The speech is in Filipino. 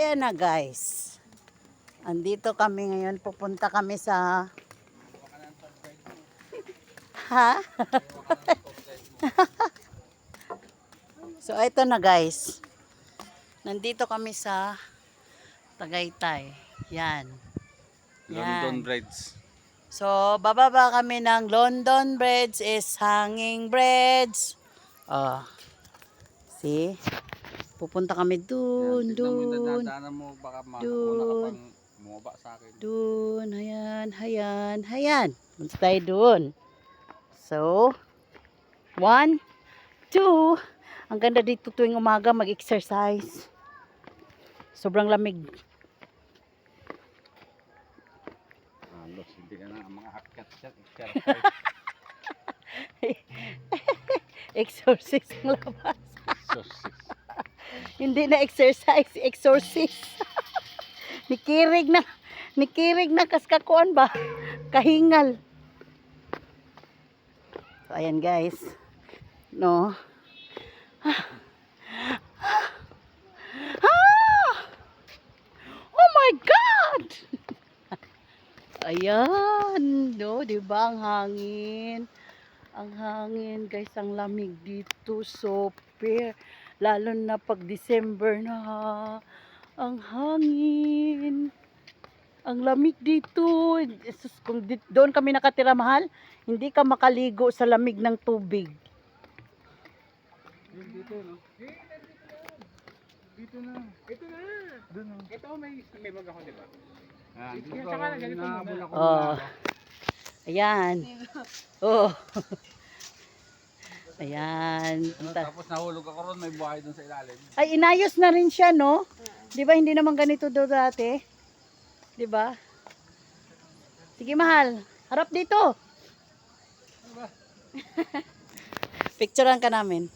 ayan na guys. Andito kami ngayon. Pupunta kami sa... Ha? So, ito na guys. Nandito kami sa Tagaytay. Yan. London Bridge. So, bababa kami ng London Bridge is hanging bridge. Oh. See? Pupunta kami dun, dun. Mo, baka dun. ka pang bumaba sa akin. Dun, hayan, hayan, hayan. Punta tayo dun. So, 1, 2. Ang ganda dito tuwing umaga mag-exercise. Sobrang lamig. Halos, hindi ka na mga akyat siya. Exorcist ang labas. Hindi na exercise, exorcist. Nikirig na kaskakuan ba? Kahingal. So, ayan guys. No. Oh my God! Ayan. No, di ba ang hangin? Ang hangin guys, ang lamig dito. Super. Lalo na pag December na. Ang hangin. Ang lamig dito. Jesus, kung doon kami nakatira, mahal, hindi ka makaligo sa lamig ng tubig. Dito, no? Dito na. Ito na. Doon, no? Ito, may bag ako, di ba? Dito ka. Nahabol ako. Oh. Ayan. Oh. Ayan. Tapos nahulog ako ron, may buhay doon sa ilalim. Ay, inayos na rin siya, no? Di ba hindi naman ganito daw dati? Di ba? Sige, mahal. Harap dito. Picturean ka namin.